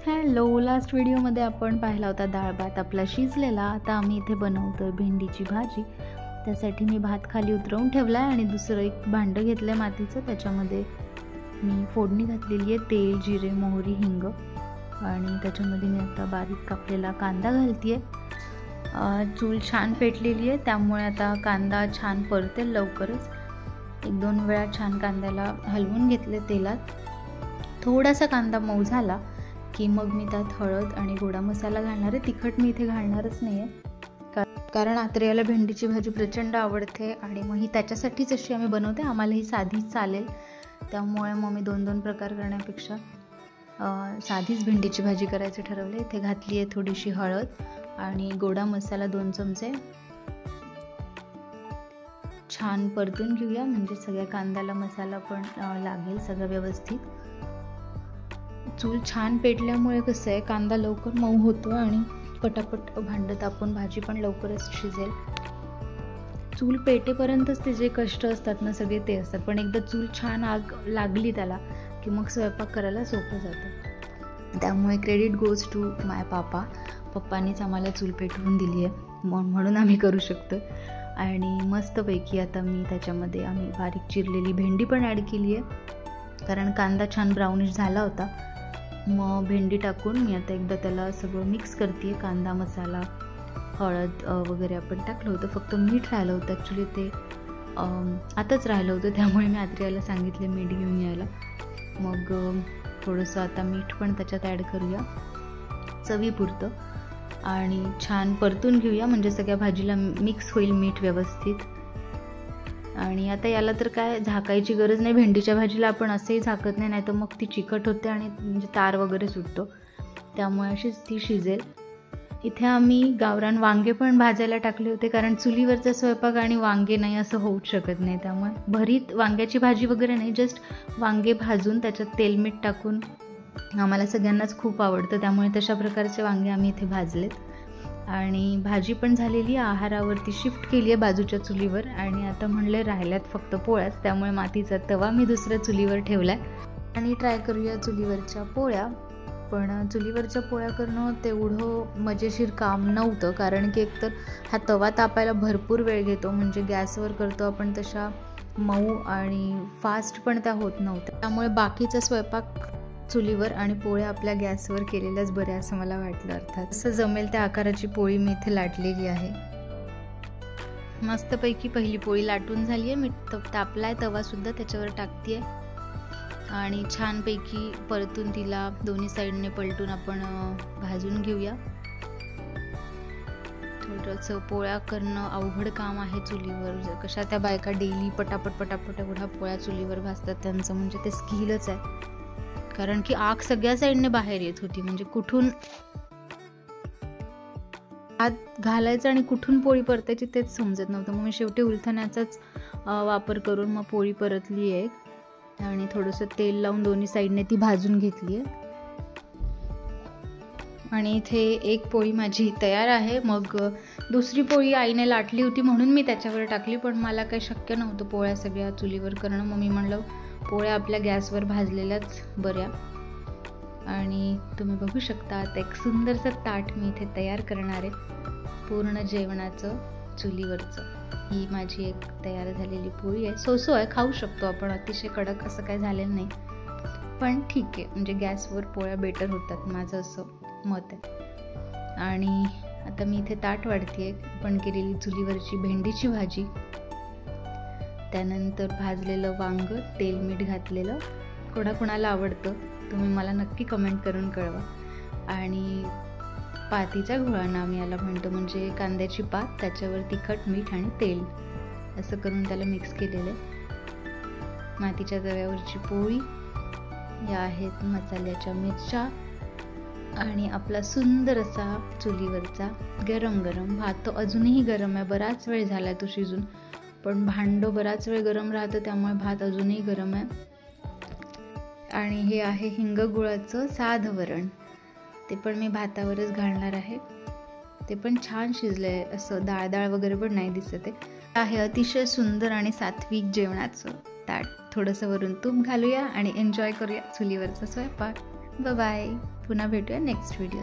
Hello, last व्हिडिओमध्ये आपण पाहिला होता डाळ भात आपला शिजलेला. आता आम्ही इथे बनवतोय भेंडीची भाजी. त्यासाठी मी भात खाली उतरवून ठेवला आहे आणि दुसरं एक भांडं घेतलं आहे मातीचं. त्याच्यामध्ये मी फोडणी घातलेली आहे, तेल, जिरे, मोहरी, हिंग आणि त्याच्यामध्ये मी आता बारीक कापलेला कांदा घालते आहे. चूल छान पेटलेली आहे त्यामुळे आता कांदा छान परतेल लवकरच. 1-2 वेळा छान कांद्याला हलवून घेतले तेलात. थोडासा कांदा मऊ झाला की मग मी त्यात हळद आणि गोडा मसाला घालणार आहे. तिखट मी इथे घालणारच नाही आहे कारण आत्रेयाला भेंडीची भाजी प्रचंड आवडते आणि मग ही त्याच्यासाठीच अशी आम्ही बनवते. आम्हाला ही साधी चालेल त्यामुळे मग मी 2-2 प्रकार करण्यापेक्षा साधीच भेंडीची भाजी करायचं ठरवले. इथे घातली आहे थोडीशी हळद आणि गोडा मसाला 2 चमचे. छान परतून घेऊया म्हणजे सगळ्या कांद्याला मसाला पण लागेल सगळं व्यवस्थित. चूल छान पेटल्यामुळे कसं आहे कांदा लवकर मऊ होतो आणि पटापट भांडं तापून भाजी पण लवकरच शिजेल. चूल पेटेपर्यंतच ते जे कष्ट असतात ना सगळे ते असतात, पण एकदा चूल छान आग लागली त्याला की मग स्वयंपाक करायला सोपं जातं. त्यामुळे क्रेडिट गोज टू माय पापा. पप्पांनीच आम्हाला चूल पेटवून दिली आहे म्हणून आम्ही करू शकतो. आणि मस्तपैकी आता मी त्याच्यामध्ये आम्ही बारीक चिरलेली भेंडी पण ॲड केली आहे कारण कांदा छान ब्राउनिश झाला होता. मग भेंडी टाकून मी आता एकदा त्याला सगळं मिक्स करते. कांदा, मसाला, हळद वगैरे आपण टाकलं होतं, फक्त मीठ राहिलं होतं. ॲक्च्युली ते आताच राहिलं होतं त्यामुळे मी आत्रेयाला सांगितले मीठ घेऊन यायला. मग थोडंसं आता मीठ पण त्याच्यात ॲड करूया चवीपुरतं आणि छान परतून घेऊया म्हणजे सगळ्या भाजीला मिक्स होईल मीठ व्यवस्थित. आणि आता याला तर काय झाकायची गरज नाही. भेंडीच्या भाजीला आपण असंही झाकत नाही, नाहीतर मग ती चिकट होते आणि म्हणजे तार वगैरे सुटतो. त्यामुळे अशीच ती शिजेल. इथे आम्ही गावरान वांगे पण भाजायला टाकले होते कारण चुलीवरचा स्वयंपाक आणि वांगे नाही असं होऊच शकत नाही. त्यामुळे भरीत वांग्याची भाजी वगैरे नाही, जस्ट वांगे भाजून त्याच्यात तेल मीठ टाकून आम्हाला सगळ्यांनाच खूप आवडतं त्यामुळे तशा प्रकारचे वांगे आम्ही इथे भाजलेत. आणि भाजी पण झालेली आहारावरती शिफ्ट केली आहे बाजूच्या चुलीवर. आणि आता म्हणले राहिल्यात फक्त पोळ्याच, त्यामुळे मातीचा तवा मी दुसऱ्या चुलीवर ठेवला आहे आणि ट्राय करूया चुलीवरच्या पोळ्या. पण चुलीवरच्या पोळ्या करणं तेवढं मजेशीर काम नव्हतं कारण की एकतर हा तवा तापायला भरपूर वेळ घेतो, म्हणजे गॅसवर करतो आपण तशा मऊ आणि फास्ट पण त्या होत नव्हत्या. त्यामुळे बाकीचा स्वयंपाक चुलीवर आणि पोळ्या आपल्या गॅसवर केलेल्याच बऱ्या असं मला वाटलं. अर्थात असं जमेल त्या आकाराची पोळी मी इथे लाटलेली आहे. मस्तपैकी पहिली पोळी लाटून झाली आहे. मी तापलाय तवासुद्धा त्याच्यावर टाकते आणि छानपैकी परतून तिला दोन्ही साईडने पलटून आपण भाजून घेऊया. थोडंसं पोळ्या करणं अवघड काम आहे चुलीवर. कशा त्या बायका डेली पटापट एवढ्या पोळ्या चुलीवर भाजतात त्यांचं म्हणजे ते स्किलच आहे कारण की आग सगळ्या साईडने बाहेर येत होती, म्हणजे कुठून हात घालायचा आणि कुठून पोळी परतायची तेच समजत नव्हतं. मग मी शेवटी उलथण्याचाच वापर करून मग पोळी परतली आहे आणि थोडंसं तेल लावून दोन्ही साईडने ती भाजून घेतली आहे. आणि इथे एक पोळी माझी तयार आहे. मग दुसरी पोळी आईने लाटली होती म्हणून मी त्याच्यावर टाकली, पण मला काही शक्य नव्हतं पोळ्या सगळ्या चुलीवर करणं. मग मी म्हणलं पोळ्या आपल्या गॅसवर भाजलेल्याच बऱ्या. आणि तुम्ही बघू शकता आता एक सुंदरसं ताट मी इथे तयार करणार आहे पूर्ण जेवणाचं चुलीवरचं. ही माझी एक तयार झालेली पोळी आहे. सोसो आहे, खाऊ शकतो आपण, अतिशय कडक असं काय झालेलं नाही, पण ठीक आहे म्हणजे गॅसवर पोळ्या बेटर होतात माझं असं मत आहे. आणि आता मी इथे ताट वाढते आपण केलेली चुलीवरची भेंडीची भाजी, त्यानंतर भाजलेलं वांग, तेल मीठ घातलेलं. कोणाकोणाला आवडतं तुम्ही मला नक्की कमेंट करून कळवा. आणि पातीचा घोळाणा आम्ही याला म्हणतो, म्हणजे कांद्याची पात त्याच्यावर तिखट, मीठ आणि तेल असं करून त्याला मिक्स केलेलं आहे. मातीच्या तव्यावरची पोळी, या आहेत मसाल्याच्या मिरच्या आणि आपला सुंदर असा चुलीवरचा गरम गरम भात. तो अजूनही गरम आहे, बराच वेळ झाला आहे तो शिजून, पण भांडं बराच वेळ गरम राहतं त्यामुळे भात अजूनही गरम आहे. आणि हे आहे हिंग गुळाचं साधं वरण, ते पण मी भातावरच घालणार आहे. ते पण छान शिजलं आहे, असं डाळ वगैरे पण नाही दिसत आहे. अतिशय सुंदर आणि सात्विक जेवणाचं ताट. थोडंसं वरून तूप घालूया आणि एन्जॉय करूया चुलीवरचा स्वयंपाक. Bye bye. पुन्हा भेटूया नेक्स्ट व्हिडिओ.